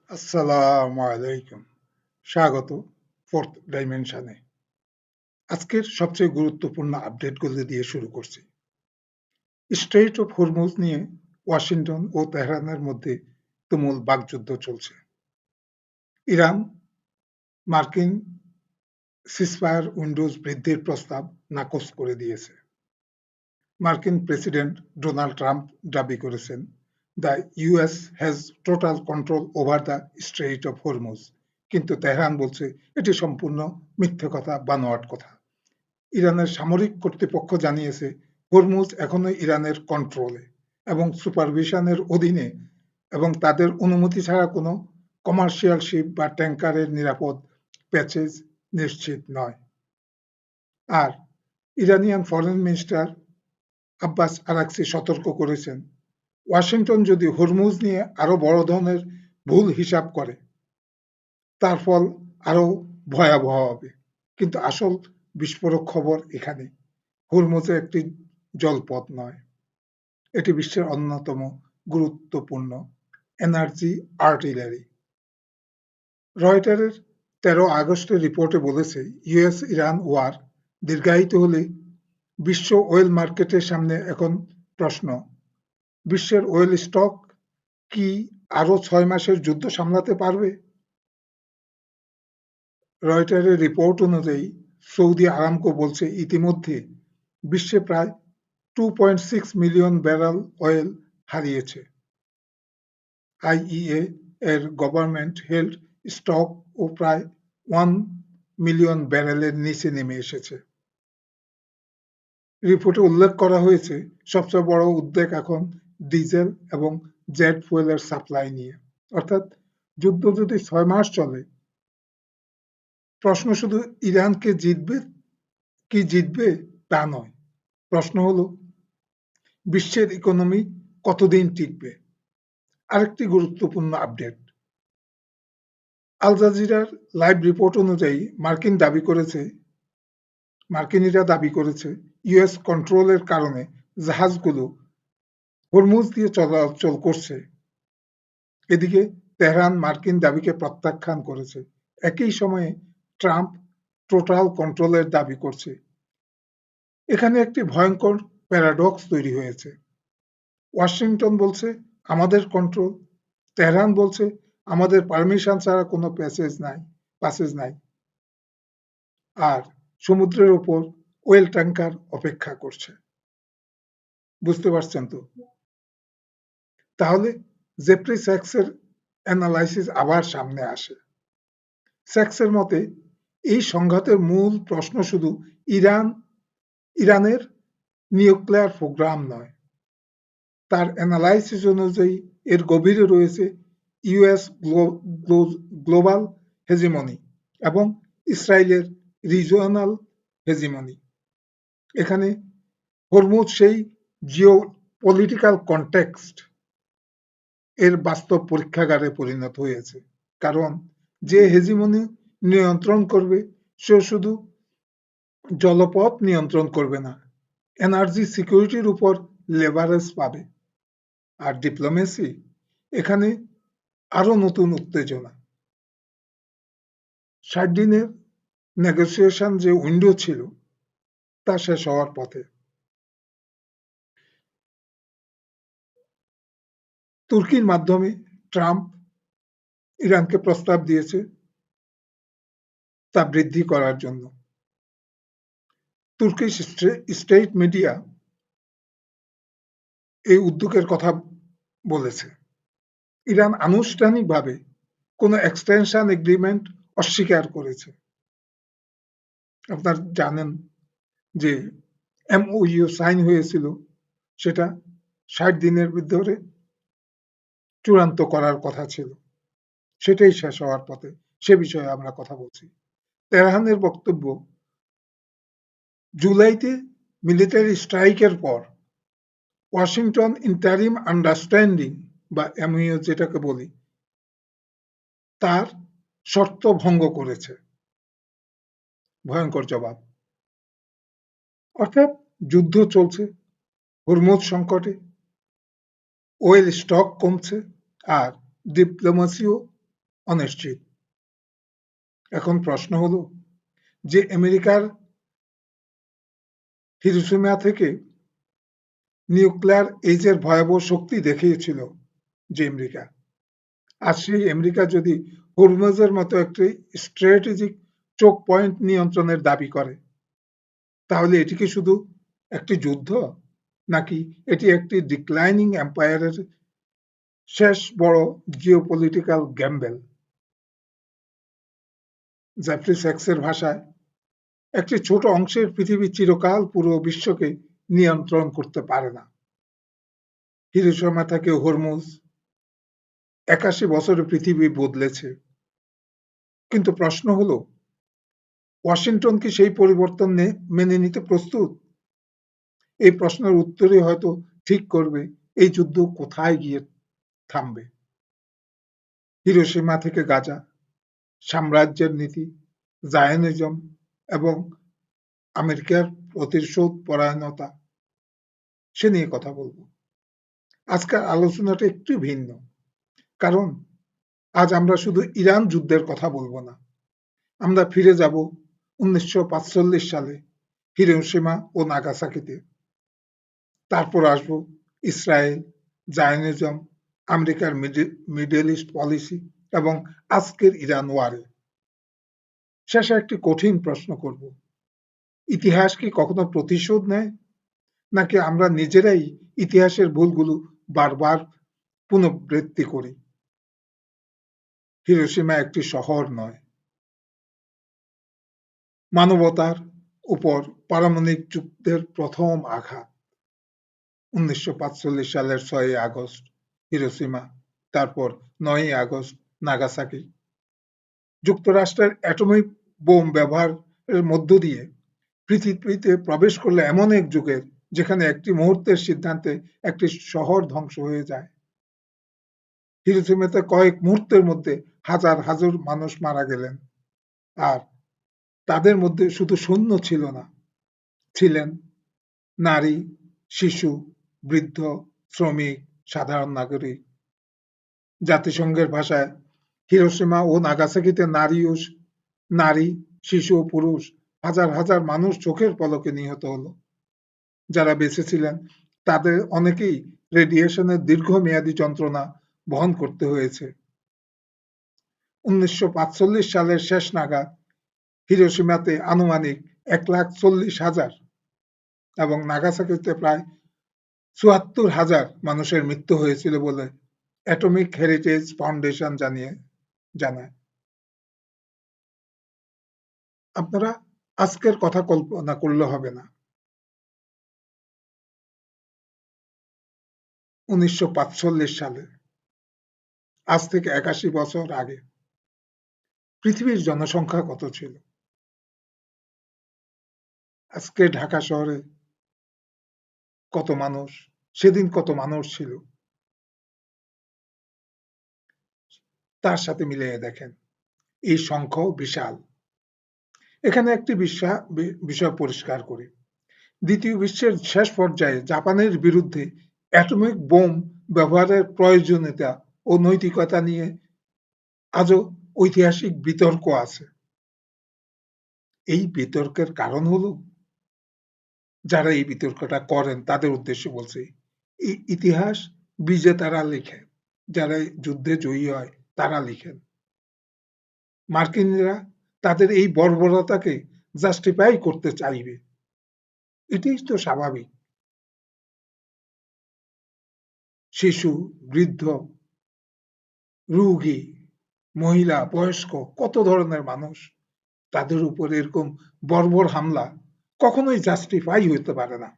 আসসালামু আলাইকুম। স্বাগত ফোর্থ ডাইমেনশনে। আজকের সবচেয়ে গুরুত্বপূর্ণ আপডেটগুলো দিয়ে শুরু করছি। স্ট্রেইট অফ হরমুজ নিয়ে ওয়াশিংটন ও তেহরানের মধ্যে তুমুল বাকযুদ্ধ চলছে। ইরান মার্কিন সিজফায়ার উইন্ডোজ বৃদ্ধির প্রস্তাব নাকচ করে দিয়েছে। মার্কিন প্রেসিডেন্ট ডোনাল্ড ট্রাম্প দাবি করেছেন, the US has total control over the strait of Hormuz, কিন্তু তেহরান বলছে এটি সম্পূর্ণ মিথ্যে কথা, বানোয়াট কথা। ইরানের সামরিক কর্তৃপক্ষ জানিয়েছে হরমুজ এখনো ইরানের কন্ট্রোলে এবং সুপারভিশনের অধীনে এবং তাদের অনুমতি ছাড়া কোনো কমার্শিয়াল শিপ বা ট্যাঙ্কারের নিরাপদ প্যাসেজ নিশ্চিত নয়। আর Iranian foreign minister Abbas Araghchi সতর্ক করেছেন, ওয়াশিংটন যদি হরমুজ নিয়ে আরো বড় ধরনের ভুল হিসাব করে তার ফল আরো ভয়াবহ হবে। কিন্তু আসল বিস্ফোরক খবর এখানে, হরমুজ একটি জলপথ নয়, এটি বিশ্বের অন্যতম গুরুত্বপূর্ণ এনার্জি আর্টিলারি। রয়টারের 13 আগস্টের রিপোর্টে বলেছে, ইউএস ইরান ওয়ার দীর্ঘায়িত হলে বিশ্ব অয়েল মার্কেটের সামনে এখন প্রশ্ন, বিশ্বের অয়েল স্টক কি আরো 6 মাসের যুদ্ধ সামলাতে পারবে? রয়টারের রিপোর্ট অনুযায়ী সৌদি আরামকো বলছে ইতিমধ্যে বিশ্বে প্রায় 2.6 মিলিয়ন ব্যারেল অয়েল হারিয়েছে। আইইএ এর গভর্নমেন্ট হেল্ড স্টক ও প্রায় 1 মিলিয়ন ব্যারেলের নিচে নেমে এসেছে। রিপোর্টে উল্লেখ করা হয়েছে, সবচেয়ে বড় উদ্বেগ এখন ডিজেল এবং জেট ফুয়েলের সাপ্লাই নিয়ে। অর্থাৎ যুদ্ধ যদি 6 মাস চলে, প্রশ্ন শুধু ইরানকে জিতবে তা নয়, প্রশ্ন হলো বিশ্বের ইকোনমি কতদিন টিকবে। আরেকটি গুরুত্বপূর্ণ আপডেট, আল জাজিরার লাইভ রিপোর্ট অনুযায়ী মার্কিনিরা দাবি করেছে ইউএস কন্ট্রোলের কারণে জাহাজগুলো হরমুজ দিয়ে চলাচল করছে। এদিকে তেহরান মার্কিন দাবিকে প্রত্যাখ্যান করেছে। একই সময়ে ট্রাম্প টোটাল কন্ট্রোলের দাবি করছে। এখানে একটি ভয়ঙ্কর প্যারাডক্স তৈরি হয়েছে। ওয়াশিংটন বলছে আমাদের কন্ট্রোল, তেহরান বলছে আমাদের পারমিশন ছাড়া কোনো প্যাসেজ নাই, আর সমুদ্রের উপর ওয়েল ট্যাঙ্কার অপেক্ষা করছে। বুঝতে পারছেন তো? তাহলে জেফ্রি স্যাক্সের অ্যানালাইসিস আবার সামনে আসে। স্যাক্সের মতে এই সংঘাতের মূল প্রশ্ন শুধু ইরানের নিউক্লিয়ার প্রোগ্রাম নয়। তার অ্যানালাইসিস অনুযায়ী এর গভীরে রয়েছে ইউএস গ্লোবাল হেজিমনি এবং ইসরায়েলের রিজিওনাল হেজিমনি। এখানে হরমুজ সেই জিও পলিটিক্যাল কনটেক্সট এর বাস্তব পরীক্ষাগারে পরিণত হয়েছে। কারণ যে হেজিমনি নিয়ন্ত্রণ করবে সে শুধু জলপথ নিয়ন্ত্রণ করবে না, এনার্জি সিকিউরিটির উপর লেভারেজ পাবে। আর ডিপ্লোমেসি এখানে আরো নতুন উত্তেজনা। 60 দিনের নেগোসিয়েশন যে উইন্ডো ছিল তা শেষ হওয়ার পথে। তুর্কির মাধ্যমে ট্রাম্প ইরানকে প্রস্তাব দিয়েছে তা বৃদ্ধি করার জন্য। তুর্কিশ স্টেট মিডিয়া এই উদ্যোগের কথা বলেছে। ইরান আনুষ্ঠানিকভাবে কোনো এক্সটেনশন এগ্রিমেন্ট অস্বীকার করেছে। আপনারা জানেন যে এমওইউ সাইন হয়েছিল, সেটা 60 দিনের ভিতরে চূড়ান্ত করার কথা ছিল, সেটাই শেষ হওয়ার পথে। সে বিষয়ে আমরা কথা বলছি। তেহরানের বক্তব্য, জুলাইতে মিলিটারি স্ট্রাইকের পর ওয়াশিংটন ইন্টারিম আন্ডারস্ট্যান্ডিং বা এমইউ যেটাকে বলি, তার শর্ত ভঙ্গ করেছে। ভয়ঙ্কর জবাব। অর্থাৎ যুদ্ধ চলছে, হরমুজ সংকটে, ওয়েল স্টক কমছে, আর ডিপ্লোমেসিও অনিশ্চিত। এখন প্রশ্ন হলো যে আমেরিকার হিরোশিমা থেকে নিউক্লিয়ার এজের ভয়াবহ শক্তি দেখিয়েছিল যে আমেরিকা, আর সেই আমেরিকা যদি হরমুজের মতো একটি স্ট্র্যাটেজিক চোক পয়েন্ট নিয়ন্ত্রণের দাবি করে, তাহলে এটি কি শুধু একটি যুদ্ধ, নাকি এটি একটি ডিক্লাইনিং এম্পায়ারের শেষ বড় জিওপলিটিক্যাল গ্যাম্বেল? জেফ্রি স্যাক্সের ভাষায়, একটি ছোট অংশের পৃথিবী চিরকাল পুরো বিশ্বকে নিয়ন্ত্রণ করতে পারে না। হিরোশিমা থেকে হরমুজ ৮১ বছরে পৃথিবী বদলেছে, কিন্তু প্রশ্ন হলো ওয়াশিংটন কি সেই পরিবর্তন মেনে নিতে প্রস্তুত? এই প্রশ্নের উত্তরই হয়তো ঠিক করবে এই যুদ্ধ কোথায় গিয়ে থামবে। হিরোশিমা থেকে গাজা, সাম্রাজ্যের নীতি, জায়নিজম এবং আমেরিকার প্রতিশোধ পরায়ণতা, সে নিয়ে কথা বলবো। আজকের আলোচনাটা একটু ভিন্ন, কারণ আজ আমরা শুধু ইরান যুদ্ধের কথা বলবো না। আমরা ফিরে যাব 1945 সালে হিরোশিমা ও নাগাসাকিতে। তারপর আসবো ইসরায়েল, জায়নিজম, আমেরিকার মিডল ইস্ট পলিসি এবং আজকের ইরান ওয়ারে। শেষে একটি কঠিন প্রশ্ন করব, ইতিহাস কি কখনো প্রতিশোধ নেয়, নাকি আমরা নিজেরাই ইতিহাসের ভুলগুলো বারবার পুনরাবৃত্তি করি? হিরোশিমা একটি শহর নয়, মানবতার উপর পারমাণবিক যুদ্ধের প্রথম আঘাত। 1945 সালের 6 আগস্ট হিরোশিমা, তারপর 9 আগস্ট নাগাসাকি। যুক্তরাষ্ট্রের অ্যাটমিক বোম ব্যবহারের মধ্য দিয়ে পৃথিবীতে প্রবেশ করলে এমন এক যুগের, যেখানে একটি মুহূর্তের সিদ্ধান্তে একটি শহর ধ্বংস হয়ে যায়। হিরোশিমাতে কয়েক মুহূর্তের মধ্যে হাজার হাজার মানুষ মারা গেলেন, আর তাদের মধ্যে শুধু সৈন্য ছিল না, ছিলেন নারী, শিশু, বৃদ্ধ, শ্রমিক, সাধারণ নাগরিক। জাতিসংঘের ভাষায় হিরোশিমা ও নাগাসাকিতে নারী, শিশু ও পুরুষ হাজার হাজার মানুষ চোখের পলকে নিহত হলো। যারা বেঁচে ছিলেন তাদের অনেকেই রেডিয়েশনের দীর্ঘমেয়াদী যন্ত্রণা বহন করতে হয়েছে। 1945 সালের শেষ নাগাদ হিরোশিমাতে আনুমানিক 1,40,000 এবং নাগাসাকিতে প্রায় 74,000 মানুষের মৃত্যু হয়েছিল বলে অ্যাটমিক হেরিটেজ ফাউন্ডেশন জানায়। আপনারা আজকের কথা কল্পনা করলে হবে না। 1945 সালে, আজ থেকে 81 বছর আগে, পৃথিবীর জনসংখ্যা কত ছিল? আজকে ঢাকা শহরে কত মানুষ, সেদিন কত মানুষ ছিল, তার সাথে মিলিয়ে দেখেন, এই সংখ্যাও বিশাল। এখানে একটি বিষয় পরিষ্কার করি, দ্বিতীয় বিশ্বের শেষ পর্যায়ে জাপানের বিরুদ্ধে অ্যাটমিক বোম ব্যবহারের প্রয়োজনীয়তা ও নৈতিকতা নিয়ে আজও ঐতিহাসিক বিতর্ক আছে। এই বিতর্কের কারণ হলো, যারা এই বিতর্কটা করেন তাদের উদ্দেশ্যে বলছে, এই ইতিহাস বিজেতারা লেখে, যারা যুদ্ধে জয়ী হয় তারা লিখেন। মার্কিনীরা তাদের এই বর্বরতাকে জাস্টিফাই করতে চাইবে, এটাই তো স্বাভাবিক। শিশু, বৃদ্ধ, রোগী, মহিলা, বয়স্ক, কত ধরনের মানুষ, তাদের উপর এরকম বর্বর হামলা কখনোই জাস্টিফাই হইতে পারে না।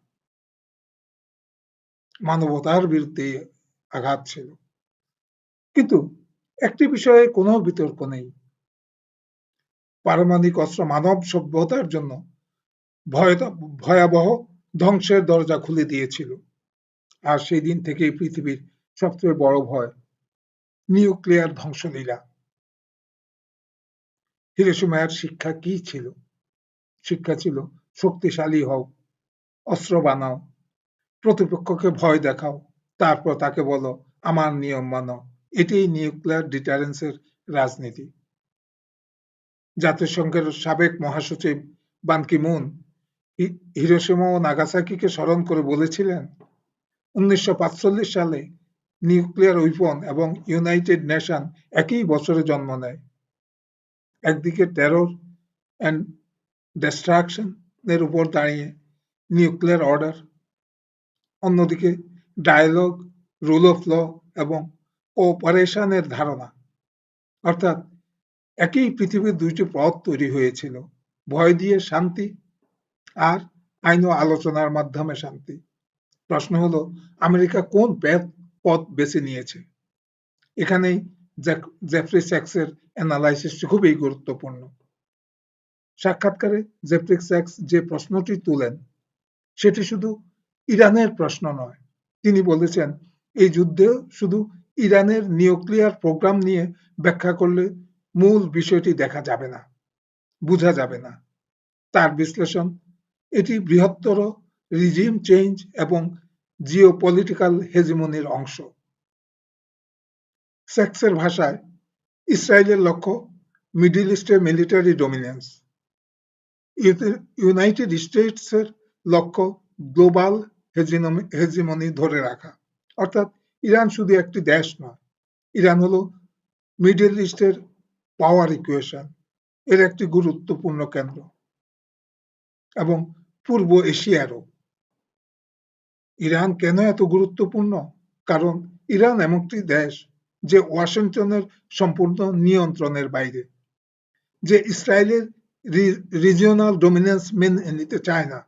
মানবতার বিরুদ্ধে আঘাত ছিল। কিন্তু একটি বিষয়ে কোনো বিতর্ক নেই, পারমাণবিক অস্ত্র মানব সভ্যতার জন্য ভয়াবহ ধ্বংসের দরজা খুলে দিয়েছিল। আর সেই দিন থেকেই পৃথিবীর সবচেয়ে বড় ভয় নিউক্লিয়ার ধ্বংসলীলা। হিরোশিমার শিক্ষা কি ছিল? শিক্ষা ছিল, শক্তিশালী হও, অস্ত্র বানাও, প্রতিপক্ষকে ভয় দেখাও, তারপর তাকে বলো আমার নিয়ম মানো। এটাই নিউক্লিয়ার ডিটারেন্সের রাজনীতি। জাতিসংঘের সাবেক মহাসচিব বান কি মুন হিরোশিমা ও নাগাসাকিকে স্মরণ করে বলেছিলেন, 1945 সালে নিউক্লিয়ার উইপন এবং ইউনাইটেড নেশন একই বছরে জন্ম নেয়। একদিকে টেরর অ্যান্ড ডিস্ট্রাকশন এর উপর দাঁড়িয়ে নিউক্লিয়ার অর্ডার, অন্যদিকে ডায়ালগ, রুল অফ ল এবং কোঅপারেশনের ধারণা। অর্থাৎ একই পৃথিবীর দুইটি পথ তৈরি হয়েছিল, ভয় দিয়ে শান্তি আর আইন ও আলোচনার মাধ্যমে শান্তি। প্রশ্ন হলো, আমেরিকা কোন পথ বেছে নিয়েছে? এখানেই জেফ্রি স্যাক্সের অ্যানালাইসিসটি খুবই গুরুত্বপূর্ণ। সাক্ষাৎকারে জেফ্রি স্যাক্স যে প্রশ্নটি তুলেন সেটি শুধু ইরানের প্রশ্ন নয়। তিনি বলেছেন, এই যুদ্ধে শুধু ইরানের নিউক্লিয়ার প্রোগ্রাম নিয়ে ব্যাখ্যা করলে মূল বিষয়টি দেখা যাবে না, বোঝা যাবে না। তার বিশ্লেষণ, এটি বৃহত্তর রিজিম চেঞ্জ এবং জিওপলিটিক্যাল হেজিমনির অংশ। স্যাক্সের ভাষায়, ইসরায়েলের লক্ষ্য মিডল ইস্টে মিলিটারি ডমিনেন্স, ইউনাইটেড স্টেটসের লক্ষ্য গ্লোবাল হেজিমনি ধরে রাখা। অর্থাৎ ইরান শুধু একটি দেশ নয়, ইরান হলো মিডল ইস্টের পাওয়ার ইকুয়েশন এর একটি গুরুত্বপূর্ণ কেন্দ্র, এবং পূর্ব এশিয়ারও। ইরান কেন এত গুরুত্বপূর্ণ? কারণ ইরান এমন একটি দেশ যে ওয়াশিংটনের সম্পূর্ণ নিয়ন্ত্রণের বাইরে, যে ইসরায়েলের রিজিওনাল ডমিনেন্স মেনে নিতে চায় না,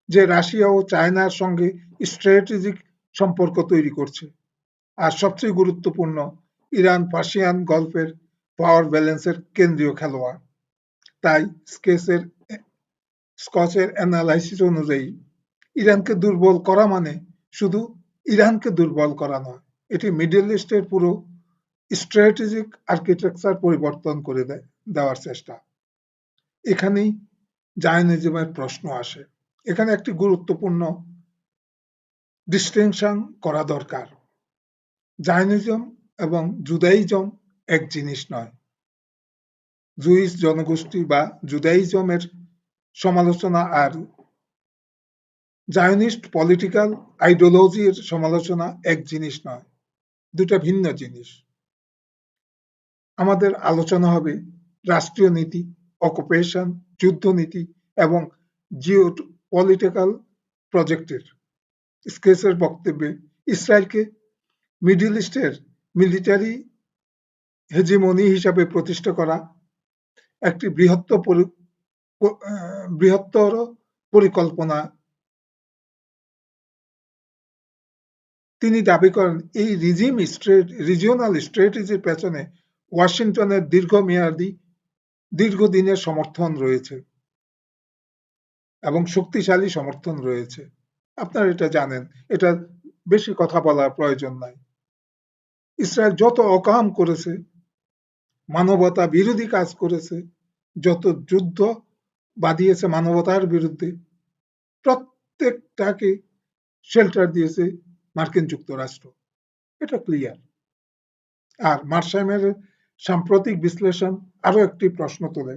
যে রাশিয়া ও চায়নার সঙ্গে স্ট্র্যাটেজিক সম্পর্ক তৈরি করছে, আর সবচেয়ে গুরুত্বপূর্ণ, ইরান পার্সিয়ান গল্ফের পাওয়ার ব্যালেন্সের কেন্দ্রীয় খেলোয়াড়। তাই স্কচের অ্যানালাইসিস অনুযায়ী ইরানকে দুর্বল করা মানে শুধু ইরানকে দুর্বল করা নয়, এটি মিডল ইস্টের পুরো স্ট্র্যাটেজিক আর্কিটেকচার পরিবর্তন করে দেওয়ার চেষ্টা। এখানেই জায়নিজমের প্রশ্ন আসে। এখানে একটি গুরুত্বপূর্ণ ডিস্টিংশন করা দরকার। জায়নিজম এবং জুদাইজম এক জিনিস নয়। জুইস জনগোষ্ঠী বা জুদাইজমের সমালোচনা আর জায়নিস্ট পলিটিক্যাল আইডিওলজির সমালোচনা এক জিনিস নয়, দুটা ভিন্ন জিনিস। আমাদের আলোচনা হবে রাষ্ট্রীয় নীতি, অকুপেশন, যুদ্ধনীতি এবং জিও পলিটিক্যাল প্রজেক্টের। স্কেচের বক্তব্যে ইসরায়েলকে মিডল ইস্টের মিলিটারি হেজিমনি হিসাবে প্রতিষ্ঠা করা একটি বৃহত্তর পরিকল্পনা। তিনি দাবি করেন, এই রিজিওনাল স্ট্র্যাটেজির পেছনে ওয়াশিংটনের দীর্ঘদিনের সমর্থন রয়েছে এবং শক্তিশালী সমর্থন রয়েছে। আপনারা এটা জানেন, এটা বেশি কথা বলার প্রয়োজন নাই। ইসরায়েল যত অকাম করেছে, মানবতা বিরোধী কাজ করেছে, যত যুদ্ধ বাঁধিয়েছে মানবতার বিরুদ্ধে, প্রত্যেকটাকে শেল্টার দিয়েছে মার্কিন যুক্তরাষ্ট্র। এটা ক্লিয়ার। আর মার্শাইমের সাম্প্রতিক বিশ্লেষণ আরো একটি প্রশ্ন তোলে,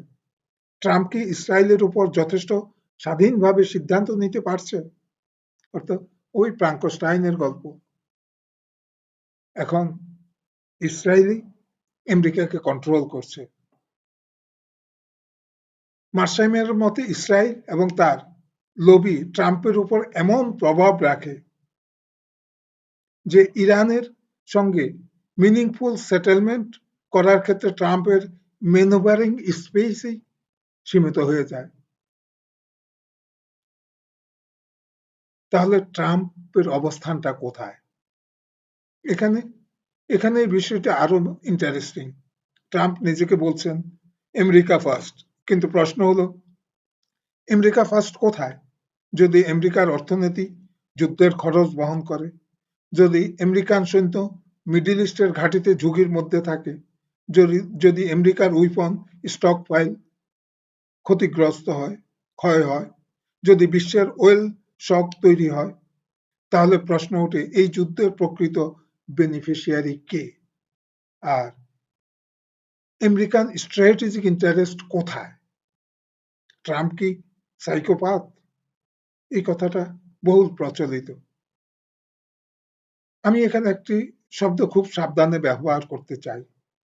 ট্রাম্প কি ইসরায়েলের উপর যথেষ্ট স্বাধীনভাবে সিদ্ধান্ত নিতে পারছে? অর্থাৎ ওই ফ্রাঙ্কস্টাইনের গল্প। এখন ইসরায়েলই আমেরিকাকে কন্ট্রোল করছে। মার্শাইমের মতে ইসরায়েল এবং তার লবি ট্রাম্পের উপর এমন প্রভাব রাখে যে ইরানের সঙ্গে মিনিংফুল সেটেলমেন্ট করার ক্ষেত্রে ট্রাম্পের ম্যানুভারিং স্পেসই সীমিত হয়ে যায়। তাহলে ট্রাম্পের অবস্থানটা কোথায়? এখানে এই বিষয়টা আরো ইন্টারেস্টিং। ট্রাম্প নিজেকে বলছেন আমেরিকা ফার্স্ট, কিন্তু প্রশ্ন হলো আমেরিকা ফার্স্ট কোথায়? যদি আমেরিকার অর্থনীতি যুদ্ধের খরচ বহন করে, যদি আমেরিকান সৈন্য মিডল ইস্টের ঘাঁটিতে ঝুঁকির মধ্যে থাকে, যদি আমেরিকার উইপন স্টক পাইল ক্ষতিগ্রস্ত হয়, ক্ষয় হয়, যদি বিশ্বের ওয়েল শক তৈরি হয়, তাহলে প্রশ্ন ওঠে এই যুদ্ধের প্রকৃত বেনিফিশিয়ারি কে? আর আমেরিকান স্ট্র্যাটেজিক ইন্টারেস্ট কোথায়? ট্রাম্প কি সাইকোপাথ? এই কথাটা বহুল প্রচলিত। আমি এখানে একটি শব্দ খুব সাবধানে ব্যবহার করতে চাই।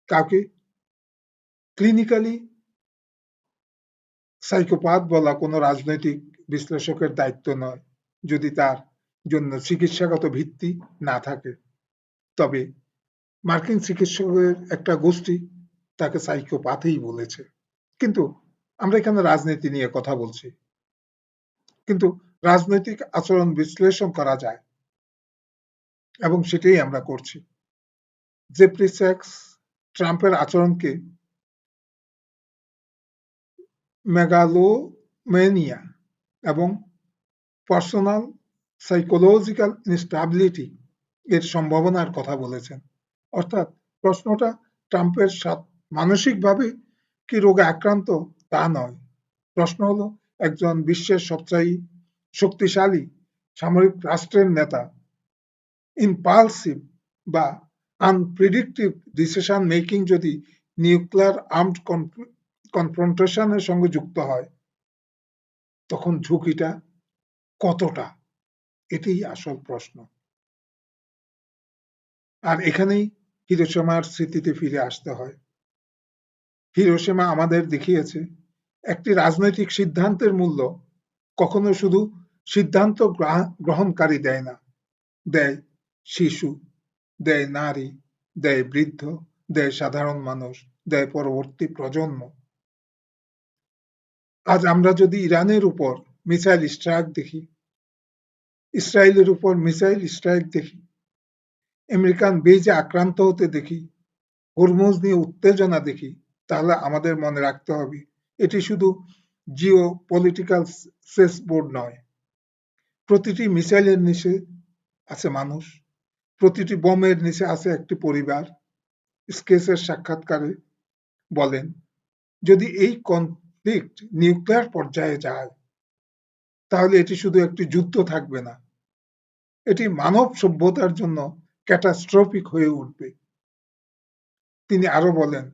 কাউকে ক্লিনিক্যালি সাইকোপাথ বলা কোনো রাজনৈতিক বিশ্লেষকের দায়িত্ব নয়, যদি তার জন্য চিকিৎসাগত ভিত্তি না থাকে। তবে মার্কিন চিকিৎসকের একটা গোষ্ঠী তাকে সাইকোপাথই বলেছে। কিন্তু আমরা এখানে রাজনীতি নিয়ে কথা বলছি। কিন্তু রাজনৈতিক আচরণ বিশ্লেষণ করা যায় এবং সেটাই আমরা করছি। জেফ্রি স্যাক্স ট্রাম্পের আচরণকে মেগালোমেনিয়া এবং পার্সোনাল সাইকোলজিক্যাল ইনস্টাবিলিটি এর সম্ভাবনার কথা বলেছেন। অর্থাৎ প্রশ্নটা ট্রাম্পের মানসিকভাবে কি রোগে আক্রান্ত তা নয়। প্রশ্ন হলো একজন বিশ্বের সবচেয়ে শক্তিশালী সামরিক রাষ্ট্রের নেতা ইম্পালসিভ বা আনপ্রেডিক্টিভ ডিসিশন মেকিং যদি নিউক্লিয়ার আর্মড কনফ্রন্টেশনের সঙ্গে যুক্ত হয়, তখন ঝুঁকিটা কতটা? এটাই আসল প্রশ্ন। আর এখানেই হিরোশিমার স্মৃতিতে ফিরে আসতে হয়। হিরোশিমা আমাদের দেখিয়েছে একটি রাজনৈতিক সিদ্ধান্তের মূল্য কখনো শুধু সিদ্ধান্ত গ্রহণকারী দেয় না, দেয় শিশু, দেয় নারী, দেয় বৃদ্ধ, দেয় সাধারণ মানুষ, দেয় পরবর্তী প্রজন্ম। আজ আমরা যদি ইরানের উপর মিসাইল স্ট্রাইক দেখি, ইসরায়েলের উপর মিসাইল স্ট্রাইক দেখি, আমেরিকান বেজে আক্রান্ত হতে দেখি, হরমুজ নিয়ে উত্তেজনা দেখি, তাহলে আমাদের মনে রাখতে হবে এটি শুধু জিও পলিটিক্যাল চেসবোর্ড নয়। প্রতিটি মিসাইলের নিচে আছে মানুষ, প্রতিটি বোমের নিচে আছে একটি পরিবার। স্কেচের সাক্ষাৎকারে বলেন, যদি এই কনফ্লিক্ট নিউক্লিয়ার পর্যায়ে যায়, তাহলে এটি শুধু একটি যুদ্ধ থাকবে না, এটি মানব সভ্যতার জন্য ক্যাটাস্ট্রফিক হয়ে উঠবে। তিনি আরো বলেন,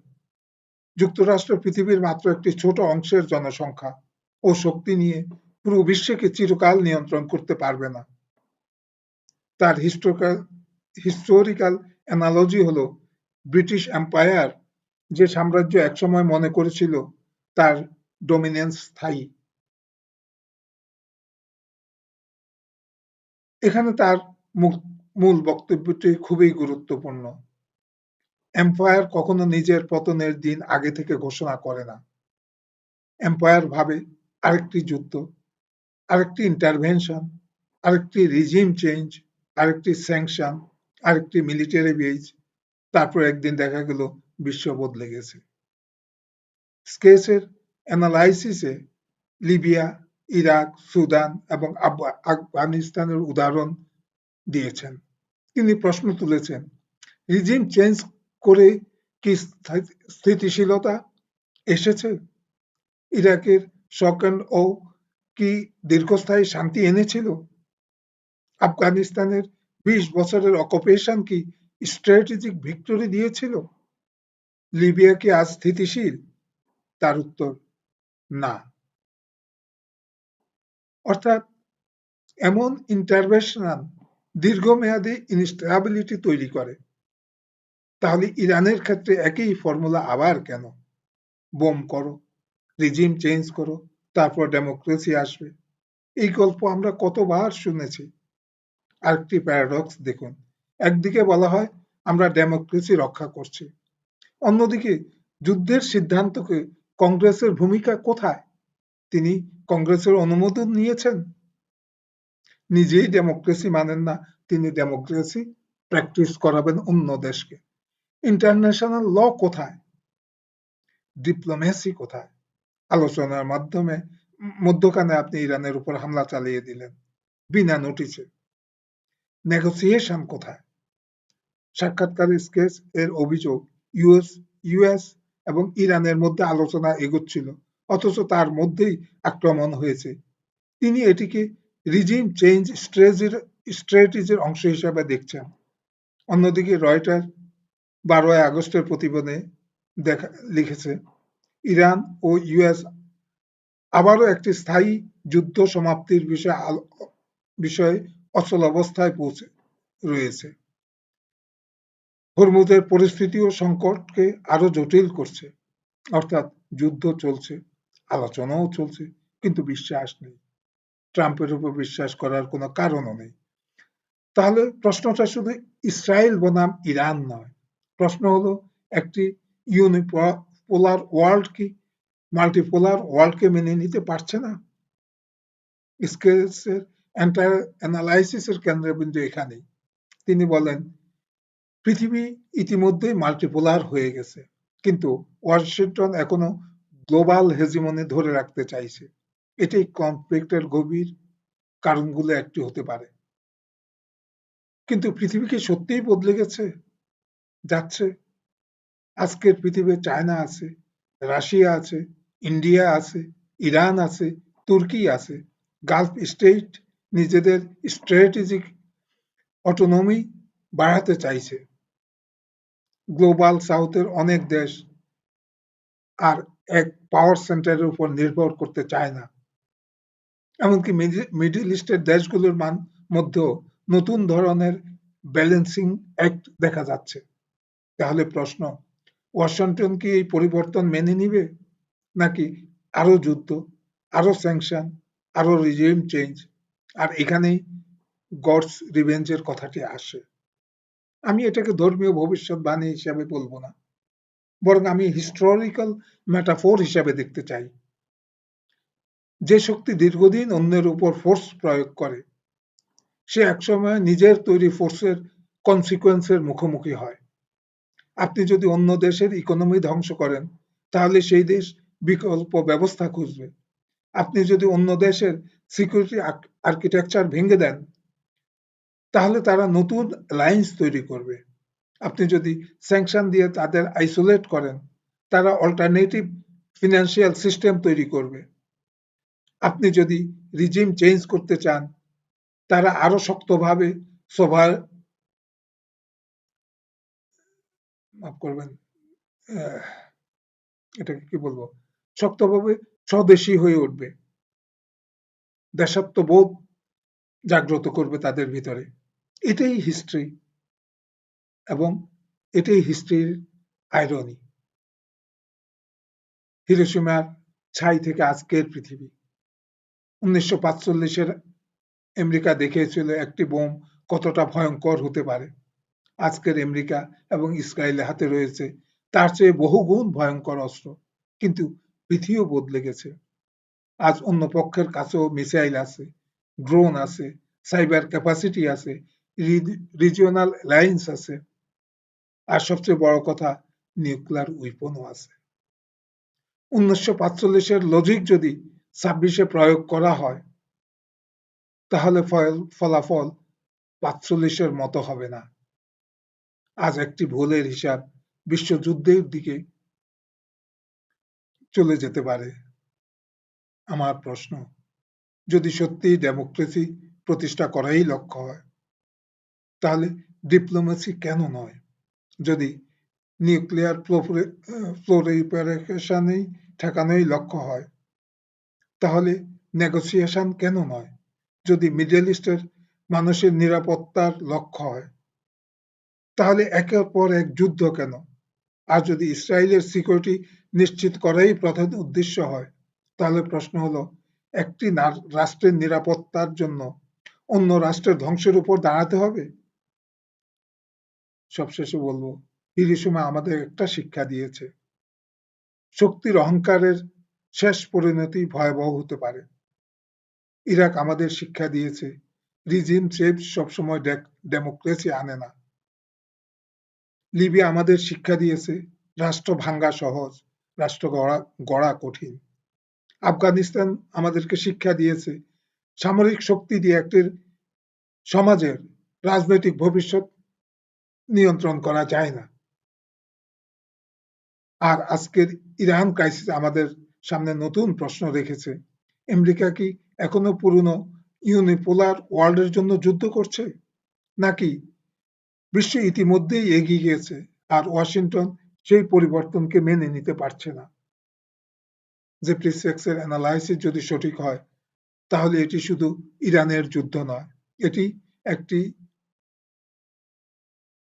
যুক্তরাষ্ট্র পৃথিবীর মাত্র একটি ছোট অংশের জনসংখ্যা ও শক্তি নিয়ে পুরো বিশ্বকে চিরকাল নিয়ন্ত্রণ করতে পারবে না। তার হিস্টোরিক্যাল অ্যানালজি হলো ব্রিটিশ এম্পায়ার যে সাম্রাজ্য একসময় মনে করেছিল তার ডমিনেন্স স্থায়ী। এখানে তার মূল বক্তব্যটি খুবই গুরুত্বপূর্ণ। এম্পায়ার কখনো নিজের পতনের দিন আগে থেকে ঘোষণা করে না। এম্পায়ার ভাবে আরেকটি যুদ্ধ, আরেকটি ইন্টারভেনশন, আরেকটি রিজিম চেঞ্জ, আরেকটি স্যাংশন, আরেকটি মিলিটারি বেজ, তারপর একদিন দেখা গেল বিশ্ব বদলে গেছে। স্কেচের অ্যানালাইসিসে লিবিয়া, ইরাক, সুদান এবং আফগানিস্তানের উদাহরণ দিয়েছেন। তিনি প্রশ্ন তুলেছেন, রিজিম চেঞ্জ করে কি স্থিতিশীলতা এসেছে? ইরাকের শক ও কি দীর্ঘস্থায়ী শান্তি এনেছিল? আফগানিস্তানের ২০ বছরের অকুপেশন কি স্ট্র্যাটেজিক ভিক্টরি দিয়েছিল? লিবিয়া কি আজ স্থিতিশীল? তার উত্তর না। অর্থাৎ এমন ইন্টারভেনশন দীর্ঘমেয়াদী ইনস্টেবিলিটি তৈরি করে। তাহলে ইরানের ক্ষেত্রে একই ফর্মুলা আবার কেন? বোম করো, রিজিম চেঞ্জ করো, তারপর ডেমোক্রেসি আসবে। এই গল্প আমরা কতবার শুনেছি। আরেকটি প্যারাডক্স দেখুন, একদিকে বলা হয় আমরা ডেমোক্রেসি রক্ষা করছি, অন্যদিকে যুদ্ধের সিদ্ধান্তকে কংগ্রেসের ভূমিকা কোথায়? তিনি কংগ্রেসের অনুমোদন নিয়েছেন? নিজেই ডেমোক্রেসি মানেন না, তিনি ডেমোক্রেসি প্র্যাকটিস করাবেন অন্য দেশকে। ইন্টারন্যাশনাল ল কোথায়? ডিপ্লোমেসি কোথায়? আলোচনার মাধ্যমে মধ্যখানে আপনি ইরানের উপর হামলা চালিয়ে দিলেন বিনা নোটিসে। নেগোসিয়েশন কোথায়? সাক্ষাৎকারে স্কেচ এর অভিযোগ ইউএস এবং ইরানের মধ্যে আলোচনা এগোচ্ছিল, অথচ তার মধ্যেই আক্রমণ হয়েছে। তিনি এটিকে রিজিম চেঞ্জ স্ট্র্যাটেজির অংশ হিসাবে দেখছেন। অন্যদিকে রয়টার 12 আগস্টের প্রতিবেদনে দেখা লিখেছে, ইরান ও ইউএস আবারও একটি স্থায়ী যুদ্ধ সমাপ্তির বিষয়ে অচলাবস্থায় পৌঁছে রয়েছে। হরমুজের পরিস্থিতিও সংকটকে আরো জটিল করছে। অর্থাৎ যুদ্ধ চলছে, আলোচনাও চলছে, কিন্তু বিশ্বাস নেই। ট্রাম্পের উপর বিশ্বাস করার কোনো কারণও নেই। তাহলে প্রশ্নটা শুধু ইসরায়েল বনাম ইরান নয়। প্রশ্ন হলো, একটি ইউনিপোলার ওয়ার্ল্ড কি মাল্টিপোলার ওয়ার্ল্ডকে মেনে নিতে পারছে না? স্কেলসের অ্যানালাইসিসের কেন্দ্রবিন্দু এখানেই। তিনি বলেন, পৃথিবী ইতিমধ্যেই মাল্টিপোলার হয়ে গেছে, কিন্তু ওয়াশিংটন এখনো গ্লোবাল হেজিমনি ধরে রাখতে চাইছে। এটাই কনফ্লিক্টের গভীর কারণগুলো একটি হতে পারে। কিন্তু পৃথিবী কি সত্যিই বদলে যাচ্ছে? আজকের পৃথিবীতে চায়না আছে, রাশিয়া আছে, ইন্ডিয়া আছে, ইরান আছে, তুর্কি আছে। গালফ স্টেট নিজেদের স্ট্র্যাটেজিক অটোনমি বাড়াতে চাইছে। গ্লোবাল সাউথের অনেক দেশ আর এক পাওয়ার সেন্টারের উপর নির্ভর করতে চায় না। এমনকি মিডল ইস্টের দেশগুলোর মধ্যেও নতুন ধরনের ব্যালেন্সিং অ্যাক্ট দেখা যাচ্ছে। তাহলে প্রশ্ন, ওয়াশিংটন কি এই পরিবর্তন মেনে নিবে, নাকি আরো যুদ্ধ, আরো স্যাংশন, আরো রিজিম চেঞ্জ? আর এখানেই গডস রিভেঞ্জের কথাটি আসে। আমি এটাকে ধর্মীয় ভবিষ্যৎবাণী হিসাবে বলবো না, বরং আমি হিস্টোরিক্যাল মেটাফোর হিসাবে দেখতে চাই। যে শক্তি দীর্ঘদিন অন্যের উপর ফোর্স প্রয়োগ করে, সে একসময় নিজের তৈরি ফোর্সের কনসিকুয়েন্সের মুখোমুখি হয়। আপনি যদি অন্য দেশের ইকোনমি ধ্বংস করেন, তাহলে সেই দেশ বিকল্প ব্যবস্থা খুঁজবে। আপনি যদি অন্য দেশের সিকিউরিটি আর্কিটেকচার ভেঙে দেন, তাহলে তারা নতুন লাইন্স তৈরি করবে। আপনি যদি স্যাংশন দিয়ে তাদের আইসোলেট করেন, তারা অল্টারনেটিভ ফিনান্সিয়াল সিস্টেম তৈরি করবে। আপনি যদি রিজিম চেঞ্জ করতে চান, তারা আরো শক্তভাবে মাফ করবেন, এটাকে কি বলবো, শক্তভাবে স্বদেশী হয়ে উঠবে। দেশাত্মবোধ জাগ্রত করবে তাদের ভিতরে। এটাই হিস্ট্রি, এবং এটাই হিস্ট্রির আইরনি। হিরোশিমার ছাই থেকে আজকের পৃথিবী। 1945-এর আমেরিকা দেখিয়েছিল একটি বোম কতটা ভয়ঙ্কর হতে পারে। আজকের আমেরিকা এবং ইসরায়েলের হাতে রয়েছে তার চেয়ে বহুগুণ ভয়ঙ্কর অস্ত্র, কিন্তু পৃথিবীও বদলে গেছে। আজ অন্য পক্ষের কাছেও মিসাইল আছে, ড্রোন আছে, সাইবার ক্যাপাসিটি আছে, রিজিওনাল অ্যালায়েন্স আছে, আর সবচেয়ে বড় কথা, নিউক্লিয়ার উইপনও আছে। 1945-এর লজিক যদি 26-এ প্রয়োগ করা হয়, তাহলে ফলাফল 45-এর মতো হবে না। আজ একটি ভুলের হিসাব বিশ্বযুদ্ধের দিকে চলে যেতে পারে। আমার প্রশ্ন, যদি সত্যি ডেমোক্রেসি প্রতিষ্ঠা করাই লক্ষ্য হয়, তাহলে ডিপ্লোমেসি কেন নয়? যদি নিউক্লিয়ার প্রলিফারেশনই ঠেকানোই লক্ষ্য হয়, তাহলে নেগোসিয়েশন কেন নয়? যদি মিডল ইস্টের মানুষের নিরাপত্তার লক্ষ্য হয়, তাহলে একের পর এক যুদ্ধ কেন? আর যদি ইসরায়েলের সিকিউরিটি নিশ্চিত করাই প্রধান উদ্দেশ্য হয়, তাহলে প্রশ্ন হলো, একটি রাষ্ট্রের নিরাপত্তার জন্য অন্য রাষ্ট্রের ধ্বংসের উপর দাঁড়াতে হবে? সবশেষে বলবো, হিরোশিমা আমাদের একটা শিক্ষা দিয়েছে। শক্তির অহংকারের শেষ পরিণতি ভয়াবহ হতে পারে। ইরাক আমাদের শিক্ষা দিয়েছে, রিজিম চেঞ্জ সবসময় ডেমোক্রেসি আনে না। লিবিয়া আমাদের শিক্ষা দিয়েছে, রাষ্ট্র ভাঙ্গা সহজ, রাষ্ট্র গড়া কঠিন। আফগানিস্তান আমাদেরকে শিক্ষা দিয়েছে, সামরিক শক্তি দিয়ে একটি সমাজের রাজনৈতিক ভবিষ্যৎ নিয়ন্ত্রণ করা যায় না। আর আজকের ইরান ক্রাইসিস আমাদের সামনে নতুন প্রশ্ন রেখেছে, আমেরিকা কি এখনো পুরনো ইউনিপোলার ওয়ার্ল্ডের জন্য যুদ্ধ করছে, নাকি বিশ্ব ইতিমধ্যেই এগিয়ে গেছে আর ওয়াশিংটন সেই পরিবর্তনকে মেনে নিতে পারছে না। জেফ্রি সাকসের অ্যানালাইসিস যদি সঠিক হয়, তাহলে এটি শুধু ইরানের যুদ্ধ নয়, এটি একটি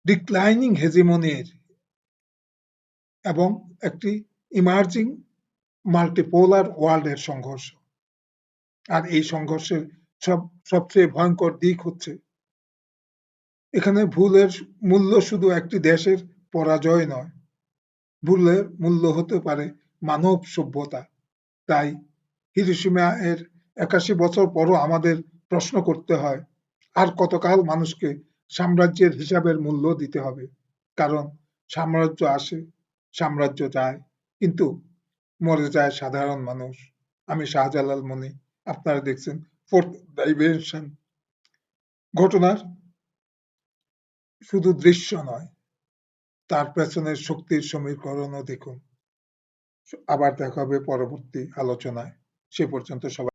ডিক্লাইনিং হেজিমনির এবং একটি ইমার্জিং মাল্টিপোলার ওয়ার্ল্ডের সংঘর্ষ। আর এই সংঘর্ষের সবচেয়ে ভয়ঙ্কর দিক হচ্ছে এখানে ভুলের মূল্য শুধু একটি দেশের পরাজয় নয়, ভুলের মূল্য হতে পারে মানব সভ্যতা। তাই হিরোশিমা এর ৮১ বছর পরও আমাদের প্রশ্ন করতে হয়, আর কতকাল মানুষকে সাম্রাজ্যের হিসাবের মূল্য দিতে হবে? কারণ সাম্রাজ্য আসে, সাম্রাজ্য যায়, কিন্তু মরে যায় সাধারণ মানুষ। আমি শাহজালাল মনি, আপনারা দেখছেন ফোর্থ ডাইমেনশন। ঘটনার শুধু দৃশ্য নয়, তার পেছনের শক্তির সমীকরণও দেখুন। আবার দেখা হবে পরবর্তী আলোচনায়। সে পর্যন্ত সবাই